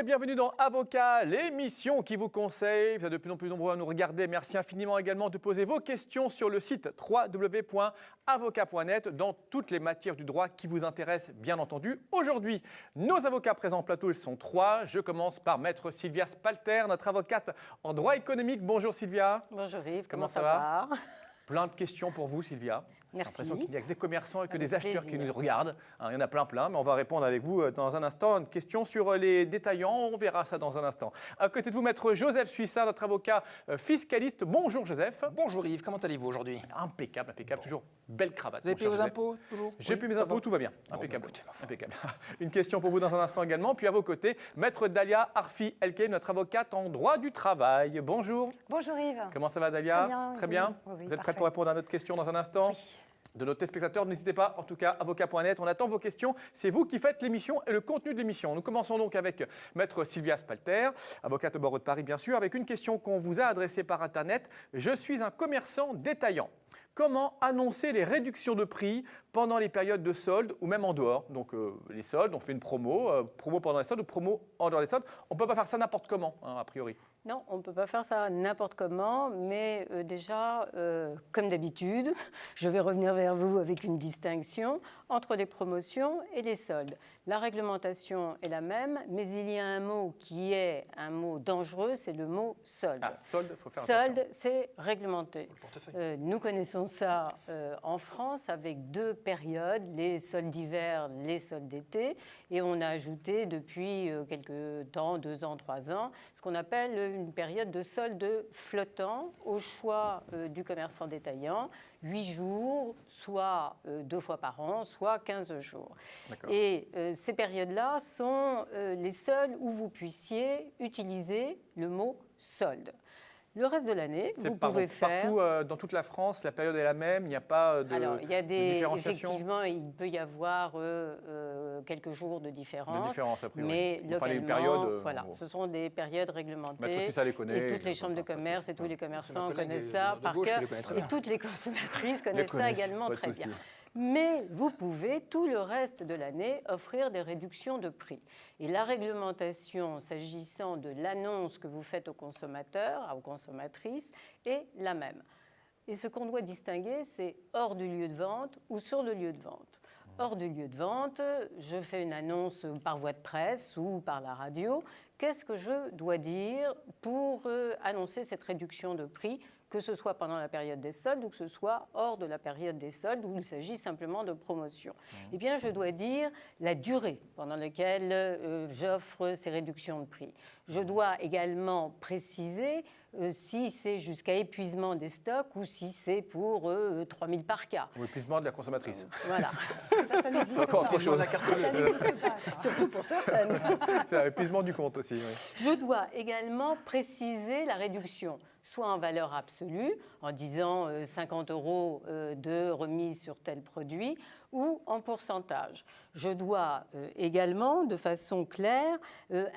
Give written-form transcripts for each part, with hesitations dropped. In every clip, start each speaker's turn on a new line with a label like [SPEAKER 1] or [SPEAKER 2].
[SPEAKER 1] bienvenue dans Avocat, l'émission qui vous conseille. Vous êtes de plus en plus nombreux à nous regarder. Merci infiniment également de poser vos questions sur le site www.avocat.net dans toutes les matières du droit qui vous intéressent, bien entendu. Aujourd'hui, nos avocats présents en plateau, ils sont trois. Je commence par Maître Sylvia Spalter, notre avocate en droit économique. Bonjour Sylvia.
[SPEAKER 2] Bonjour Yves, comment ça va?
[SPEAKER 1] Plein de questions pour vous Sylvia.
[SPEAKER 2] Merci.
[SPEAKER 1] J'ai l'impression qu'il n'y a que des commerçants et que des acheteurs
[SPEAKER 2] plaisir.
[SPEAKER 1] qui nous regardent. Il y en a plein, mais on va répondre avec vous dans un instant. Une question sur les détaillants, on verra ça dans un instant. À côté de vous, Maître Joseph Suissa, notre avocat fiscaliste. Bonjour Joseph.
[SPEAKER 3] Bonjour Yves, comment allez-vous aujourd'hui?
[SPEAKER 1] Impeccable, impeccable, toujours belle cravate.
[SPEAKER 3] Vous avez
[SPEAKER 1] mon
[SPEAKER 3] payé
[SPEAKER 1] cher
[SPEAKER 3] vos
[SPEAKER 1] Joseph.
[SPEAKER 3] impôts toujours?
[SPEAKER 1] J'ai
[SPEAKER 3] Oui,
[SPEAKER 1] payé mes
[SPEAKER 3] ça
[SPEAKER 1] impôts,
[SPEAKER 3] va.
[SPEAKER 1] tout va bien.
[SPEAKER 3] Bon,
[SPEAKER 1] Impeccable.
[SPEAKER 3] écoutez, ma foi.
[SPEAKER 1] Impeccable. Une question pour vous dans un instant également. Puis à vos côtés, Maître Dalia Arfi Elkem, notre avocate en droit du travail. Bonjour.
[SPEAKER 4] Bonjour Yves.
[SPEAKER 1] Comment ça va Dalia?
[SPEAKER 4] Très bien,
[SPEAKER 1] bien.
[SPEAKER 4] oui. Oui,
[SPEAKER 1] Vous êtes prête
[SPEAKER 4] parfait.
[SPEAKER 1] pour répondre à notre question dans un instant?
[SPEAKER 4] Oui.
[SPEAKER 1] De nos téléspectateurs, n'hésitez pas, en tout cas, avocat.net, on attend vos questions. C'est vous qui faites l'émission et le contenu de l'émission. Nous commençons donc avec Maître Sylvia Spalter, avocate au barreau de Paris, bien sûr, avec une question qu'on vous a adressée par Internet. Je suis un commerçant détaillant. Comment annoncer les réductions de prix pendant les périodes de soldes ou même en dehors? Donc les soldes, on fait une promo, promo pendant les soldes ou promo en dehors des soldes. On ne peut pas faire ça n'importe comment, hein, a priori.
[SPEAKER 2] Non, on ne peut pas faire ça n'importe comment, mais déjà, comme d'habitude, je vais revenir vers vous avec une distinction entre les promotions et les soldes. La réglementation est la même, mais il y a un mot qui est un mot dangereux, c'est le mot solde.
[SPEAKER 1] Ah, solde, il faut faire attention.
[SPEAKER 2] Solde, c'est réglementé.
[SPEAKER 3] Le portefeuille.
[SPEAKER 2] Nous connaissons ça en France avec deux périodes, les soldes d'hiver, les soldes d'été, et on a ajouté depuis quelques temps, 2 ans, 3 ans, ce qu'on appelle une période de solde flottant au choix du commerçant détaillant, 8 jours, soit 2 fois par an, soit 15 jours.
[SPEAKER 1] D'accord.
[SPEAKER 2] Et ces périodes-là sont les seules où vous puissiez utiliser le mot solde. Le reste de l'année, vous pouvez faire...
[SPEAKER 1] Partout, dans toute la France, la période est la même, il n'y a pas de
[SPEAKER 2] Alors, il y a
[SPEAKER 1] de
[SPEAKER 2] des...
[SPEAKER 1] différenciation.
[SPEAKER 2] Effectivement, il peut y avoir quelques jours de différence.
[SPEAKER 1] De différence, a priori.
[SPEAKER 2] Mais
[SPEAKER 1] Enfin, les
[SPEAKER 2] localement,
[SPEAKER 1] période,
[SPEAKER 2] voilà, ce sont des périodes réglementées.
[SPEAKER 1] Maître Suissa les connaît,
[SPEAKER 2] et toutes les
[SPEAKER 1] je
[SPEAKER 2] chambres de
[SPEAKER 1] comprends pas
[SPEAKER 2] commerce
[SPEAKER 1] ça.
[SPEAKER 2] et tous les commerçants
[SPEAKER 3] collègue
[SPEAKER 2] connaissent
[SPEAKER 3] de-
[SPEAKER 2] ça
[SPEAKER 3] de
[SPEAKER 2] par
[SPEAKER 3] gauche qui
[SPEAKER 2] cœur.
[SPEAKER 3] les connaît très
[SPEAKER 2] Et
[SPEAKER 3] bien.
[SPEAKER 2] toutes les consommatrices connaissent ça
[SPEAKER 1] connaissent,
[SPEAKER 2] également
[SPEAKER 1] pas de
[SPEAKER 2] très
[SPEAKER 1] souci.
[SPEAKER 2] bien. Mais vous pouvez, tout le reste de l'année, offrir des réductions de prix. Et la réglementation, s'agissant de l'annonce que vous faites aux consommateurs, aux consommatrices, est la même. Et ce qu'on doit distinguer, c'est hors du lieu de vente ou sur le lieu de vente. Hors du lieu de vente, je fais une annonce par voie de presse ou par la radio. Qu'est-ce que je dois dire pour annoncer cette réduction de prix, que ce soit pendant la période des soldes ou que ce soit hors de la période des soldes où il s'agit simplement de promotion? Eh bien, je dois dire la durée pendant laquelle j'offre ces réductions de prix. Je dois également préciser si c'est jusqu'à épuisement des stocks ou si c'est pour 3 000 par cas.
[SPEAKER 1] Ou épuisement de la consommatrice.
[SPEAKER 2] Voilà,
[SPEAKER 4] Ça n'existe
[SPEAKER 1] C'est encore
[SPEAKER 4] pas.
[SPEAKER 1] autre chose.
[SPEAKER 4] Ça n'existe pas, ça.
[SPEAKER 2] surtout pour certaines.
[SPEAKER 1] C'est un épuisement du compte aussi. Oui.
[SPEAKER 2] Je dois également préciser la réduction, soit en valeur absolue, en disant 50 € de remise sur tel produit, ou en pourcentage. Je dois également, de façon claire,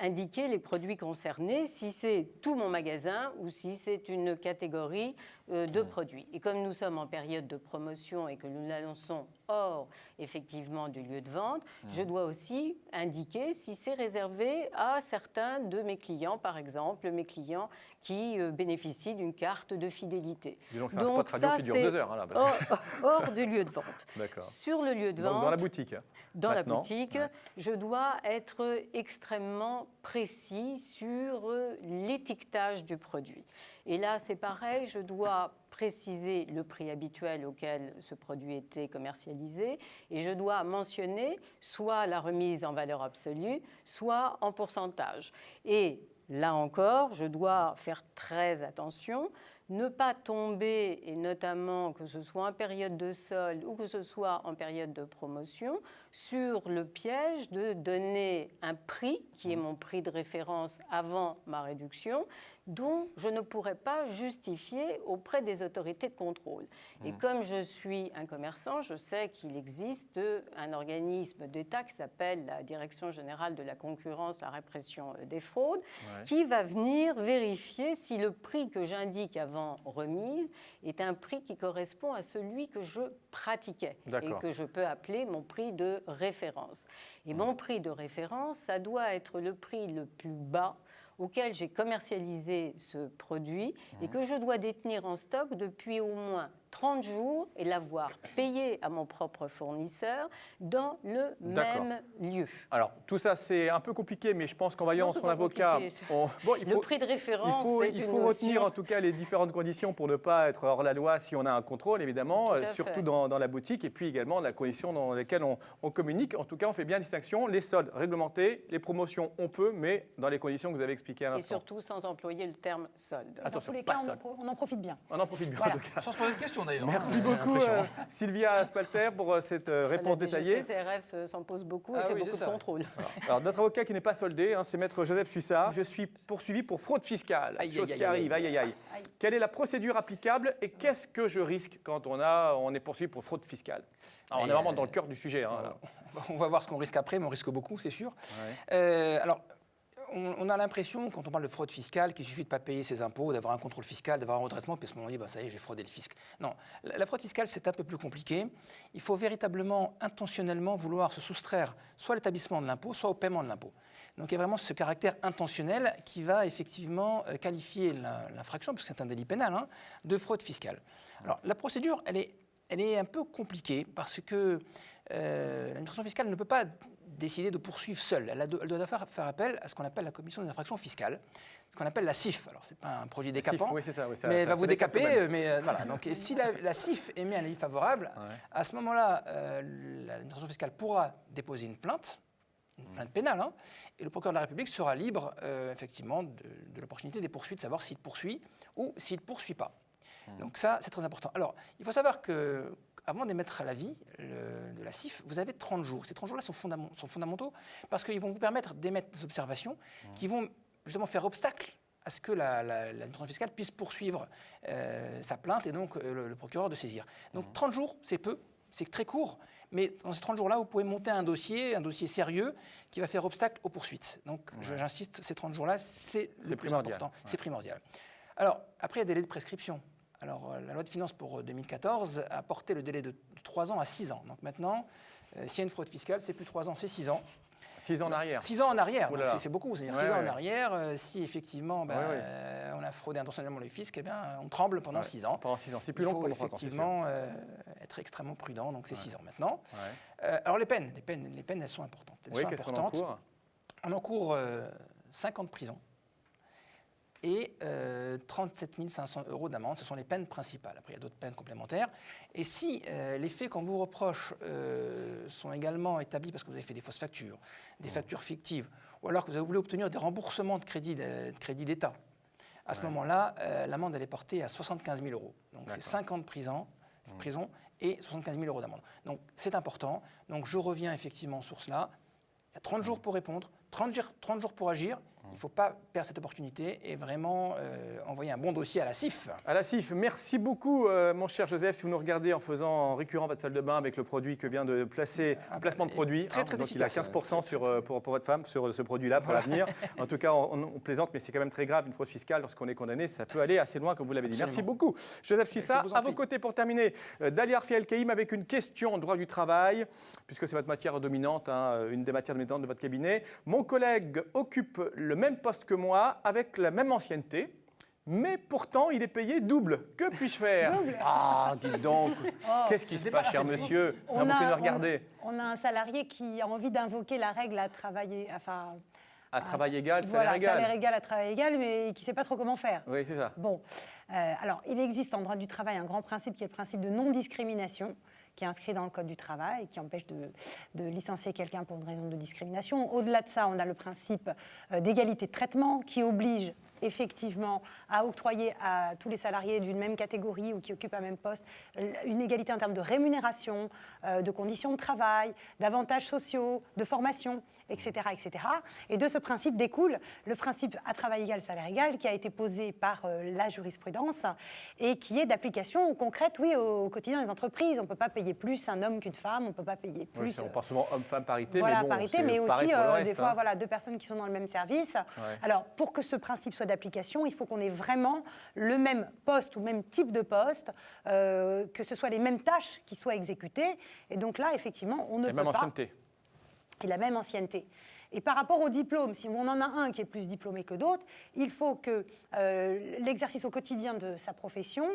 [SPEAKER 2] indiquer les produits concernés, si c'est tout mon magasin ou si c'est une catégorie de produits. Et comme nous sommes en période de promotion et que nous l'annonçons hors, effectivement, du lieu de vente, je dois aussi indiquer si c'est réservé à certains de mes clients, par exemple, mes clients qui bénéficient d'une carte de fidélité.
[SPEAKER 1] Dis donc, c'est un spot radio qui dure
[SPEAKER 2] c'est
[SPEAKER 1] 2 heures, hein, là, parce
[SPEAKER 2] hors du lieu de vente.
[SPEAKER 1] D'accord.
[SPEAKER 2] Sur le lieu de vente,
[SPEAKER 1] Dans la boutique.
[SPEAKER 2] dans la
[SPEAKER 1] Maintenant,
[SPEAKER 2] boutique,
[SPEAKER 1] ouais.
[SPEAKER 2] je dois être extrêmement précis sur l'étiquetage du produit. Et là, c'est pareil, je dois préciser le prix habituel auquel ce produit était commercialisé et je dois mentionner soit la remise en valeur absolue, soit en pourcentage. Et là encore, je dois faire très attention, ne pas tomber, et notamment que ce soit en période de solde ou que ce soit en période de promotion, sur le piège de donner un prix, qui est mon prix de référence avant ma réduction, dont je ne pourrais pas justifier auprès des autorités de contrôle. Et comme je suis un commerçant, je sais qu'il existe un organisme d'État qui s'appelle la Direction générale de la concurrence, la répression des fraudes, qui va venir vérifier si le prix que j'indique avant remise est un prix qui correspond à celui que je pratiquais et que je peux appeler mon prix de référence. Et mon prix de référence, ça doit être le prix le plus bas auquel j'ai commercialisé ce produit et que je dois détenir en stock depuis au moins 30 jours et l'avoir payé à mon propre fournisseur dans le même lieu.
[SPEAKER 1] Alors, tout ça, c'est un peu compliqué, mais je pense qu'en voyant son avocat...
[SPEAKER 2] Le prix de référence, c'est une
[SPEAKER 1] Il faut retenir en tout cas les différentes conditions pour ne pas être hors la loi si on a un contrôle, évidemment, surtout dans la boutique, et puis également la condition dans laquelle on communique. En tout cas, on fait bien distinction. Les soldes réglementés, les promotions, on peut, mais dans les conditions que vous avez expliquées à l'instant.
[SPEAKER 2] Et surtout sans employer le terme solde.
[SPEAKER 4] Dans tous les cas, on en profite bien.
[SPEAKER 1] On en profite bien,
[SPEAKER 4] Voilà.
[SPEAKER 1] en tout cas.
[SPEAKER 3] Sans se poser de questions d'ailleurs.
[SPEAKER 1] Merci beaucoup, Sylvia Spalter, pour cette réponse détaillée.
[SPEAKER 2] La DGCCRF s'en pose beaucoup et fait beaucoup de contrôles.
[SPEAKER 1] Alors, notre avocat qui n'est pas soldé, c'est maître Joseph Suissard. Je suis poursuivi pour fraude fiscale. Chose qui arrive, aïe, aïe, aïe. Quelle est la procédure applicable et qu'est-ce que je risque quand on est poursuivi pour fraude fiscale? Alors, on est vraiment dans le cœur du sujet.
[SPEAKER 3] On va voir ce qu'on risque après, mais on risque beaucoup, c'est sûr. Alors, on a l'impression, quand on parle de fraude fiscale, qu'il suffit de ne pas payer ses impôts, d'avoir un contrôle fiscal, d'avoir un redressement, puis à ce moment-là, on dit, ça y est, j'ai fraudé le fisc. Non, la fraude fiscale, c'est un peu plus compliqué. Il faut véritablement, intentionnellement, vouloir se soustraire soit à l'établissement de l'impôt, soit au paiement de l'impôt. Donc il y a vraiment ce caractère intentionnel qui va effectivement qualifier l'infraction, parce que c'est un délit pénal, de fraude fiscale. Alors la procédure, elle est un peu compliquée, parce que l'administration fiscale ne peut pas décider de poursuivre seule. Elle doit faire appel à ce qu'on appelle la commission des infractions fiscales, ce qu'on appelle la CIF. Alors, ce n'est pas un projet décapant,
[SPEAKER 1] oui, ça,
[SPEAKER 3] mais elle va vous décaper. Mais voilà. Donc, et si la CIF émet un avis favorable, à ce moment-là, l'administration fiscale pourra déposer une plainte pénale, et le procureur de la République sera libre, effectivement, de l'opportunité des poursuites, de savoir s'il poursuit ou s'il ne poursuit pas. Donc ça, c'est très important. Alors, il faut savoir que avant d'émettre l'avis de la CIF, vous avez 30 jours. Ces 30 jours-là sont fondamentaux parce qu'ils vont vous permettre d'émettre des observations qui vont justement faire obstacle à ce que l'administration fiscale puisse poursuivre sa plainte et donc le procureur de saisir. Donc 30 jours, c'est peu, c'est très court, mais dans ces 30 jours-là, vous pouvez monter un dossier sérieux qui va faire obstacle aux poursuites. Donc j'insiste, ces 30 jours-là, c'est le plus important. C'est primordial. Alors, après, il y a des délais de prescription. Alors, la loi de finances pour 2014 a porté le délai de 3 ans à 6 ans. Donc maintenant, s'il y a une fraude fiscale, c'est plus 3 ans, c'est 6 ans.
[SPEAKER 1] 6 ans en arrière.
[SPEAKER 3] 6 ans en arrière, c'est beaucoup. C'est-à-dire 6 ans en arrière, si effectivement on a fraudé intentionnellement le fisc, on tremble pendant 6 ans.
[SPEAKER 1] Pendant 6 ans, c'est plus long que pendant 3 ans.
[SPEAKER 3] Il faut effectivement être extrêmement prudent, donc c'est 6 ans maintenant. Alors les peines, elles sont importantes.
[SPEAKER 1] Qu'est-ce qu'on encourt ?
[SPEAKER 3] On encourt 5 ans de prison et 37 500 € d'amende. Ce sont les peines principales. Après, il y a d'autres peines complémentaires. Et si les faits qu'on vous reproche sont également établis parce que vous avez fait des fausses factures, des factures fictives, ou alors que vous avez voulu obtenir des remboursements de crédit d'État, à ce moment-là, l'amende elle est portée à 75 000 €. Donc c'est 5 ans de prison et 75 000 € d'amende. Donc c'est important. Donc je reviens effectivement sur cela. Il y a 30 jours pour répondre, 30 jours pour agir. Il ne faut pas perdre cette opportunité et vraiment envoyer un bon dossier à la CIF. À la CIF.
[SPEAKER 1] Merci beaucoup, mon cher Joseph. Si vous nous regardez en en récurrent votre salle de bain avec le produit que vient de placer, placement de produit.
[SPEAKER 3] Très efficace.
[SPEAKER 1] Il a 15% pour votre femme sur ce produit-là pour l'avenir. En tout cas, on plaisante, mais c'est quand même très grave. Une fraude fiscale, lorsqu'on est condamné, ça peut aller assez loin, comme vous l'avez dit. Merci beaucoup, Joseph Suissard. À vos côtés, pour terminer, Dalia Arfi-El-Kaïm avec une question droit du travail, puisque c'est votre matière dominante, une des matières dominantes de votre cabinet. Mon collègue occupe le même poste que moi, avec la même ancienneté, mais pourtant, il est payé double. Que puis-je faire? Ah, dites donc, qu'est-ce qui se passe, cher monsieur? Vous pouvez nous regarder.
[SPEAKER 4] On a un salarié qui a envie d'invoquer la règle à travailler,
[SPEAKER 1] à travail égal,
[SPEAKER 4] voilà,
[SPEAKER 1] salaire égal.
[SPEAKER 4] Salaire égal à travail égal, mais qui ne sait pas trop comment faire.
[SPEAKER 1] Oui, c'est ça.
[SPEAKER 4] Bon, Alors, il existe en droit du travail un grand principe qui est le principe de non-discrimination, qui est inscrit dans le Code du travail, qui empêche de licencier quelqu'un pour une raison de discrimination. Au-delà de ça, on a le principe d'égalité de traitement qui oblige effectivement à octroyer à tous les salariés d'une même catégorie ou qui occupent un même poste une égalité en termes de rémunération, de conditions de travail, d'avantages sociaux, de formation, etc., etc. Et de ce principe découle le principe à travail égal, salaire égal, qui a été posé par la jurisprudence et qui est d'application concrète, oui, au quotidien des entreprises. On ne peut pas payer plus un homme qu'une femme, on ne peut pas payer plus...
[SPEAKER 1] Oui, on parle souvent homme-femme parité,
[SPEAKER 4] voilà,
[SPEAKER 1] mais bon,
[SPEAKER 4] parité,
[SPEAKER 1] c'est
[SPEAKER 4] mais
[SPEAKER 1] pareil
[SPEAKER 4] aussi
[SPEAKER 1] pour le reste,
[SPEAKER 4] des fois voilà, deux personnes qui sont dans le même service.
[SPEAKER 1] Ouais.
[SPEAKER 4] Alors, pour que ce principe soit d'application, il faut qu'on ait vraiment le même poste ou même type de poste, que ce soit les mêmes tâches qui soient exécutées. Et donc là, effectivement, on ne
[SPEAKER 1] Et
[SPEAKER 4] peut
[SPEAKER 1] même
[SPEAKER 4] pas...
[SPEAKER 1] ancienneté.
[SPEAKER 4] Et la même ancienneté. Et par rapport au diplôme, si on en a un qui est plus diplômé que d'autres, il faut que l'exercice au quotidien de sa profession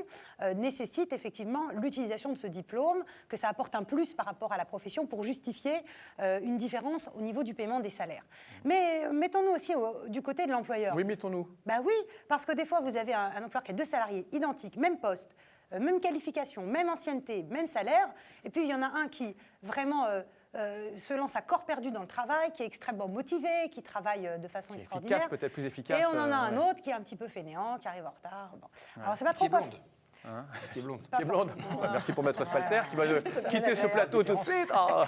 [SPEAKER 4] nécessite effectivement l'utilisation de ce diplôme, que ça apporte un plus par rapport à la profession pour justifier une différence au niveau du paiement des salaires. Mais mettons-nous aussi du côté de l'employeur.
[SPEAKER 1] Oui, mettons-nous.
[SPEAKER 4] Ben oui, parce que des fois, vous avez un employeur qui a deux salariés identiques, même poste, même qualification, même ancienneté, même salaire, et puis il y en a un qui vraiment... se lance à corps perdu dans le travail, qui est extrêmement motivé, qui travaille de façon extraordinaire.
[SPEAKER 1] Efficace, peut-être plus efficace.
[SPEAKER 4] Et on en a un
[SPEAKER 1] ouais.
[SPEAKER 4] autre qui est un petit peu fainéant, qui arrive en retard. Bon.
[SPEAKER 1] Ouais.
[SPEAKER 4] Alors c'est pas
[SPEAKER 3] Qui
[SPEAKER 4] trop
[SPEAKER 3] est
[SPEAKER 4] quoi.
[SPEAKER 3] blonde.
[SPEAKER 1] Hein
[SPEAKER 3] Qui est blonde.
[SPEAKER 1] Qui est blonde.
[SPEAKER 4] forcément.
[SPEAKER 1] Merci pour Maître Spalter qui va
[SPEAKER 4] C'est
[SPEAKER 1] quitter ce
[SPEAKER 4] bien
[SPEAKER 1] plateau tout de suite. Ah.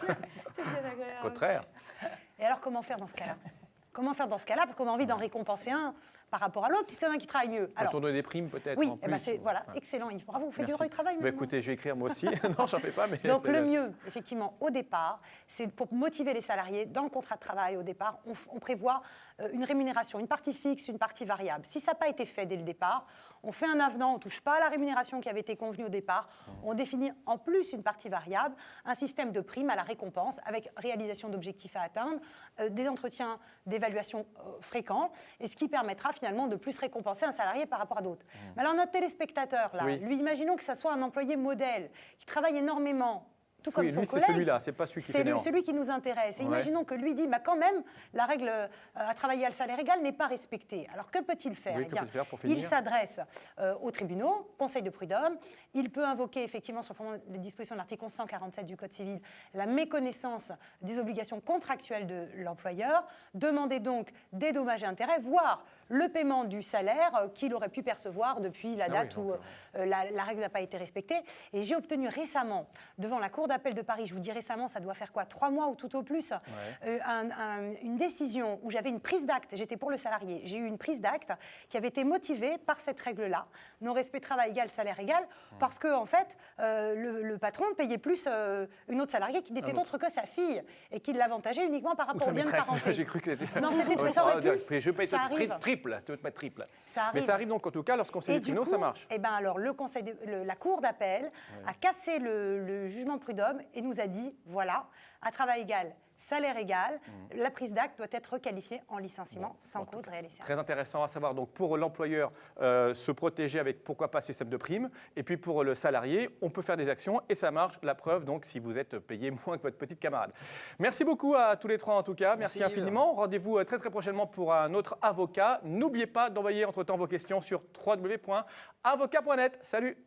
[SPEAKER 2] C'est bien agréable.
[SPEAKER 1] Au contraire.
[SPEAKER 4] Et alors comment faire dans ce cas-là? Comment faire dans ce cas-là? Parce qu'on a envie d'en récompenser un par rapport à l'autre, puisqu'il y en a un qui travaille mieux.
[SPEAKER 1] Un tournoi des primes peut-être.
[SPEAKER 4] oui,
[SPEAKER 1] en
[SPEAKER 4] eh ben
[SPEAKER 1] plus.
[SPEAKER 4] voilà,
[SPEAKER 1] Ouais.
[SPEAKER 4] excellent Yves. Bravo, vous faites
[SPEAKER 1] Merci.
[SPEAKER 4] du travail
[SPEAKER 1] Bah,
[SPEAKER 4] maintenant.
[SPEAKER 1] écoutez, je vais écrire moi aussi. Non, j'en fais pas, mais.
[SPEAKER 4] Donc le mieux, effectivement, au départ, c'est pour motiver les salariés, dans le contrat de travail, au départ, on prévoit une rémunération, une partie fixe, une partie variable. Si ça n'a pas été fait dès le départ, on fait un avenant, on ne touche pas à la rémunération qui avait été convenue au départ, on définit en plus une partie variable, un système de primes à la récompense avec réalisation d'objectifs à atteindre, des entretiens d'évaluation fréquents, et ce qui permettra finalement de plus récompenser un salarié par rapport à d'autres. Mais alors notre téléspectateur, là,
[SPEAKER 1] Oui.
[SPEAKER 4] lui, imaginons que ça soit un employé modèle, qui travaille énormément, tout comme
[SPEAKER 1] Oui,
[SPEAKER 4] son
[SPEAKER 1] lui, c'est
[SPEAKER 4] collègue.
[SPEAKER 1] celui-là, c'est pas celui qui fait
[SPEAKER 4] C'est
[SPEAKER 1] néant.
[SPEAKER 4] celui qui nous intéresse. Et
[SPEAKER 1] Ouais.
[SPEAKER 4] imaginons que lui dit, bah, quand même, la règle à travailler à le salaire égal n'est pas respectée. Alors que peut-il faire?
[SPEAKER 1] Oui,
[SPEAKER 4] Eh
[SPEAKER 1] que
[SPEAKER 4] bien,
[SPEAKER 1] peut-il faire pour
[SPEAKER 4] il
[SPEAKER 1] finir
[SPEAKER 4] s'adresse aux tribunaux, conseil de prud'homme. Il peut invoquer effectivement, sur le fondement des dispositions de l'article 1147 du Code civil, la méconnaissance des obligations contractuelles de l'employeur, demander donc des dommages et intérêts, voire le paiement du salaire qu'il aurait pu percevoir depuis la
[SPEAKER 1] Ah
[SPEAKER 4] date
[SPEAKER 1] oui,
[SPEAKER 4] où
[SPEAKER 1] donc,
[SPEAKER 4] la règle n'a pas été respectée. Et j'ai obtenu récemment, devant la Cour d'appel de Paris, je vous dis récemment, ça doit faire quoi, 3 mois ou tout au plus, une décision où j'avais une prise d'acte, j'étais pour le salarié, j'ai eu une prise d'acte qui avait été motivée par cette règle-là, non-respect travail égal, salaire égal, parce que en fait, le patron payait plus une autre salariée qui n'était autre que sa fille et qui l'avantageait uniquement par
[SPEAKER 1] Ou
[SPEAKER 4] rapport
[SPEAKER 1] sa
[SPEAKER 4] au bien de
[SPEAKER 1] maîtresse.
[SPEAKER 4] parenté.
[SPEAKER 1] J'ai cru que c'était.
[SPEAKER 4] Non, c'était
[SPEAKER 1] Ouais,
[SPEAKER 4] ça aurait pu.
[SPEAKER 1] Je paye
[SPEAKER 4] Ça arrive.
[SPEAKER 1] triple. Tu veux te mettre triple.
[SPEAKER 4] Ça
[SPEAKER 1] Mais
[SPEAKER 4] arrive.
[SPEAKER 1] ça arrive donc en tout cas lorsqu'on sait
[SPEAKER 4] Et
[SPEAKER 1] les
[SPEAKER 4] du
[SPEAKER 1] tribunaux,
[SPEAKER 4] coup,
[SPEAKER 1] ça marche.
[SPEAKER 4] eh ben alors, la Cour d'appel a cassé le jugement de prud'homme et nous a dit, voilà, à travail égal, salaire égal, la prise d'acte doit être requalifiée en licenciement sans
[SPEAKER 1] en tout
[SPEAKER 4] cause réelle et sérieuse.
[SPEAKER 1] Très intéressant à savoir donc pour l'employeur se protéger avec pourquoi pas système de primes et puis pour le salarié on peut faire des actions et ça marche, la preuve donc si vous êtes payé moins que votre petite camarade. Merci beaucoup à tous les trois en tout cas, merci
[SPEAKER 3] Merci, Yves.
[SPEAKER 1] infiniment, rendez-vous très prochainement pour un autre avocat, n'oubliez pas d'envoyer entre temps vos questions sur www.avocat.net. Salut.